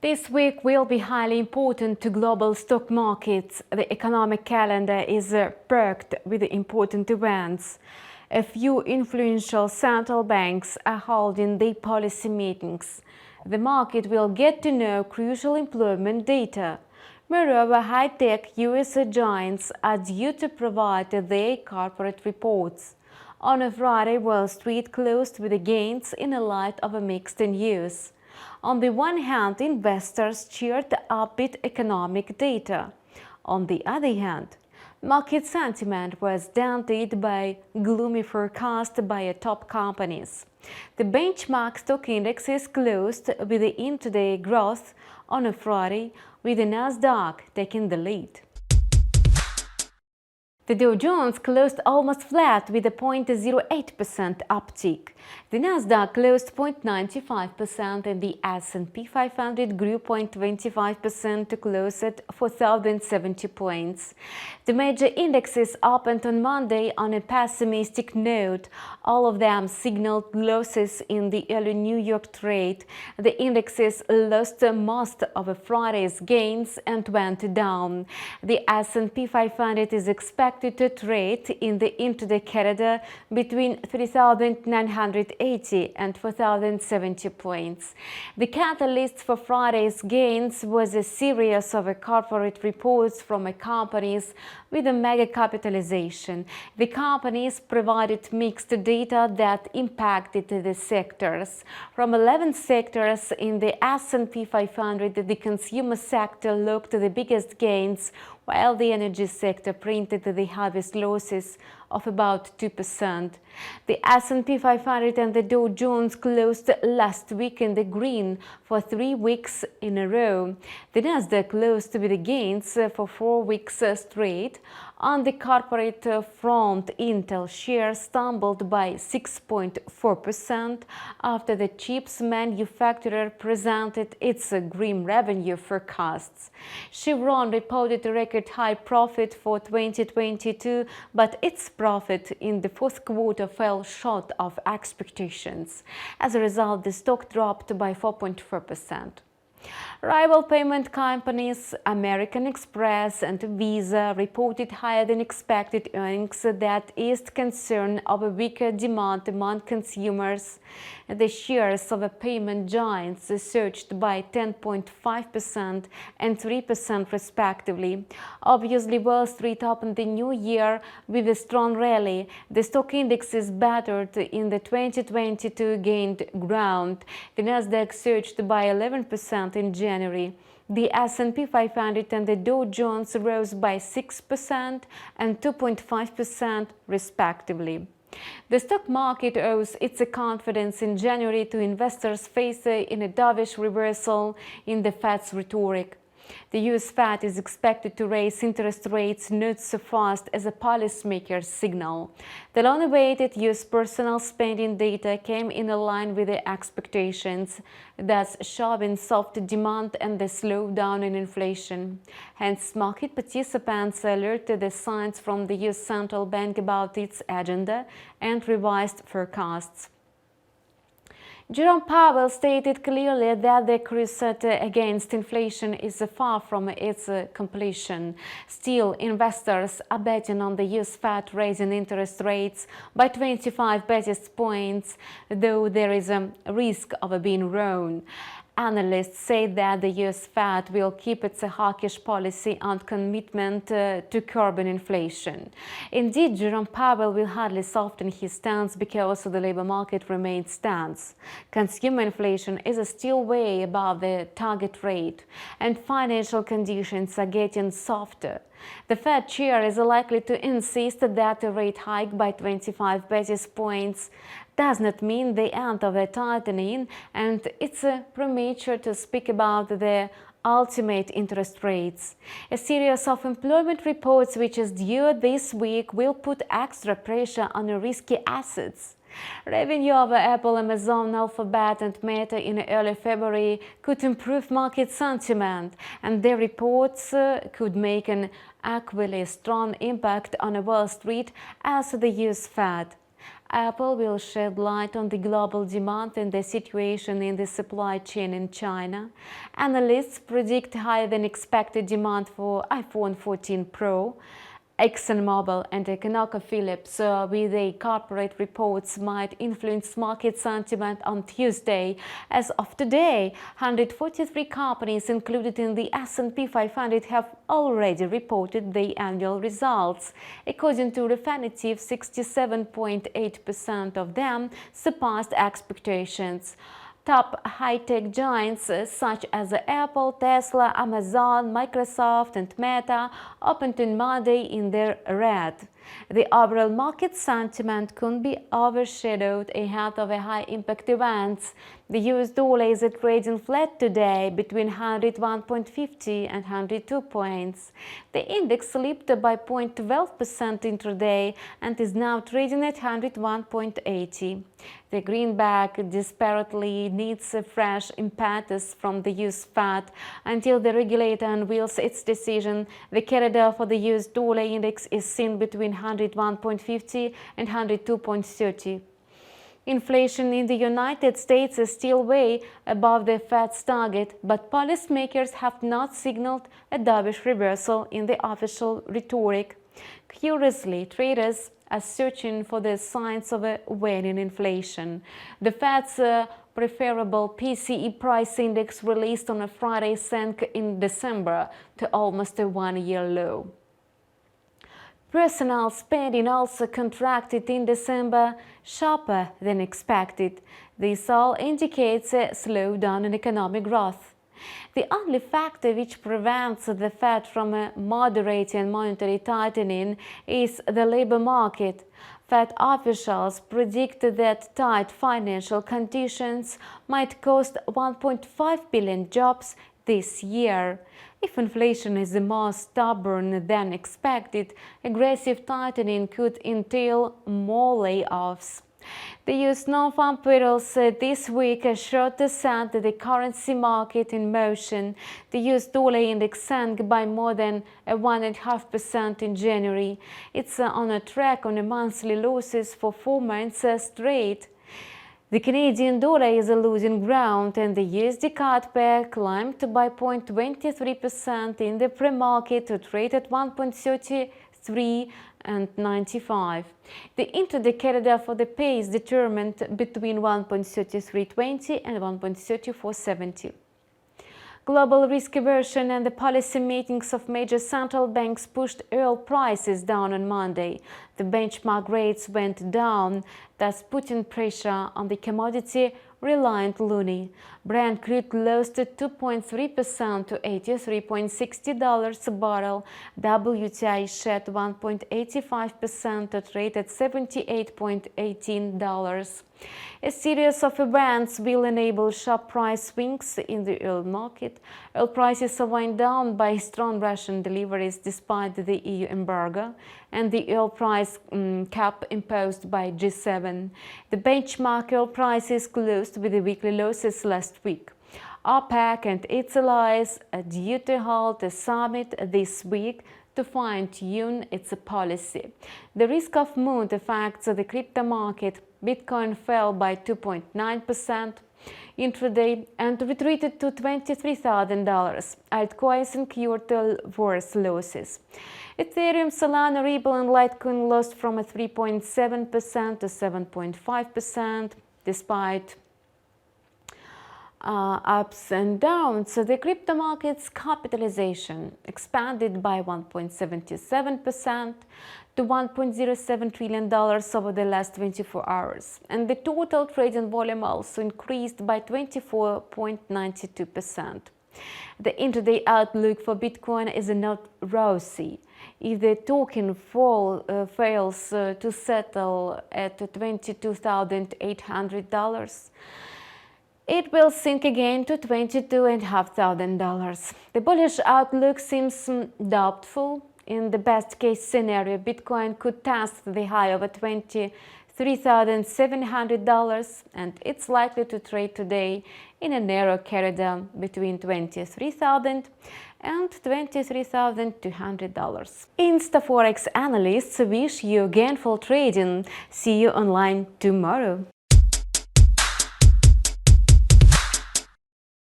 This week will be highly important to global stock markets. The economic calendar is packed with important events. A few influential central banks are holding their policy meetings. The market will get to know crucial employment data. Moreover, high-tech US giants are due to provide their corporate reports. On a Friday, Wall Street closed with the gains in the light of a mixed news. On the one hand, investors cheered the upbeat economic data. On the other hand, market sentiment was dented by gloomy forecasts by top companies. The benchmark stock indexes closed with the intraday growth on a Friday, with the Nasdaq taking the lead. The Dow Jones closed almost flat with a 0.08% uptick. The Nasdaq closed 0.95% and the S&P 500 grew 0.25% to close at 4,070 points. The major indexes opened on Monday on a pessimistic note. All of them signaled losses in the early New York trade. The indexes lost most of Friday's gains and went down. The S&P 500 is expected to trade in the intraday corridor between 3,980 and 4,070 points. The catalyst for Friday's gains was a series of corporate reports from companies with a mega capitalization. The companies provided mixed data that impacted the sectors. From 11 sectors in the S&P 500, the consumer sector looked the biggest gains, while the energy sector printed the heaviest losses of about 2%. The S&P 500 and the Dow Jones closed last week in the green for 3 weeks in a row. The Nasdaq closed with the gains for 4 weeks straight. On the corporate front, Intel shares stumbled by 6.4% after the chips manufacturer presented its grim revenue forecasts. Chevron reported a record high profit for 2022, but its profit in the fourth quarter fell short of expectations. As a result, the stock dropped by 4.4%. Rival payment companies American Express and Visa reported higher than expected earnings that eased concern of a weaker demand among consumers. The shares of payment giants surged by 10.5% and 3% respectively. Obviously, Wall Street opened the new year with a strong rally. The stock indexes battered in the 2022 gained ground. The Nasdaq surged by 11% in January. The S&P 500 and the Dow Jones rose by 6% and 2.5% respectively. The stock market owes its confidence in January to investors facing a dovish reversal in the Fed's rhetoric. The US Fed is expected to raise interest rates not so fast as a policymaker's signal. The long-awaited US personal spending data came in line with the expectations, thus showing soft demand and the slowdown in inflation. Hence, market participants alerted the signs from the US Central Bank about its agenda and revised forecasts. Jerome Powell stated clearly that the crusade against inflation is far from its completion. Still, investors are betting on the US Fed raising interest rates by 25 basis points, though there is a risk of being wrong. Analysts say that the US Fed will keep its hawkish policy and commitment to curbing inflation. Indeed, Jerome Powell will hardly soften his stance because the labor market remains tense. Consumer inflation is still way above the target rate, and financial conditions are getting softer. The Fed chair is likely to insist that a rate hike by 25 basis points does not mean the end of the tightening, and it's premature to speak about the ultimate interest rates. A series of employment reports which is due this week will put extra pressure on risky assets. Revenue of Apple, Amazon, Alphabet and Meta in early February could improve market sentiment, and their reports could make an equally strong impact on Wall Street as the US Fed. Apple will shed light on the global demand and the situation in the supply chain in China. Analysts predict higher than expected demand for iPhone 14 Pro. ExxonMobil and ConocoPhillips with their corporate reports might influence market sentiment on Tuesday. As of today, 143 companies included in the S&P 500 have already reported their annual results. According to Refinitiv, 67.8% of them surpassed expectations. Top high-tech giants such as Apple, Tesla, Amazon, Microsoft and Meta opened on Monday in the red. The overall market sentiment could be overshadowed ahead of high-impact events. The US dollar is trading flat today between 101.50 and 102 points. The index slipped by 0.12% intraday and is now trading at 101.80. The greenback desperately needs a fresh impetus from the US Fed until the regulator unveils its decision. The corridor for the US dollar index is seen between 101.50 and 102.30. Inflation in the United States is still way above the Fed's target, but policymakers have not signaled a dovish reversal in the official rhetoric. Curiously, traders are searching for the signs of a waning inflation. The Fed's preferable PCE price index released on a Friday sank in December to almost a one-year low. Personal spending also contracted in December, sharper than expected. This all indicates a slowdown in economic growth. The only factor which prevents the Fed from moderating monetary tightening is the labor market. Fed officials predict that tight financial conditions might cost 1.5 billion jobs this year. If inflation is more stubborn than expected, aggressive tightening could entail more layoffs. The U.S. non-farm payrolls this week showed to set the currency market in motion. The U.S. dollar index sank by more than 1.5% in January. It's on a track on monthly losses for 4 months straight. The Canadian dollar is losing ground and the USD card pair climbed by 0.23% in the pre-market to trade at 1.3395. The intraday corridor for the pair is determined between 1.3320 and 1.3470. Global risk aversion and the policy meetings of major central banks pushed oil prices down on Monday. The benchmark rates went down, thus putting pressure on the commodity-reliant loonie. Brent crude lost 2.3% to $83.60 a barrel. WTI shed 1.85% to trade at $78.18. A series of events will enable sharp price swings in the oil market. Oil prices are wind down by strong Russian deliveries despite the EU embargo and the oil price cap imposed by G7. The benchmark oil prices closed with the weekly losses last week. OPEC and its allies are due to hold a summit this week to fine-tune its policy. The risk of mood affects the crypto market. Bitcoin fell by 2.9% intraday and retreated to $23,000. Altcoins incurred worse losses. Ethereum, Solana, Ripple and Litecoin lost from 3.7% to 7.5% despite ups and downs. So the crypto market's capitalization expanded by 1.77% to $1.07 trillion over the last 24 hours. And the total trading volume also increased by 24.92%. The intraday outlook for Bitcoin is not rosy. If the token fails to settle at $22,800, it will sink again to $22,500. The bullish outlook seems doubtful. In the best-case scenario, Bitcoin could test the high of $3,700, and it's likely to trade today in a narrow corridor between $23,000 and $23,200. InstaForex analysts wish you gainful trading. See you online tomorrow.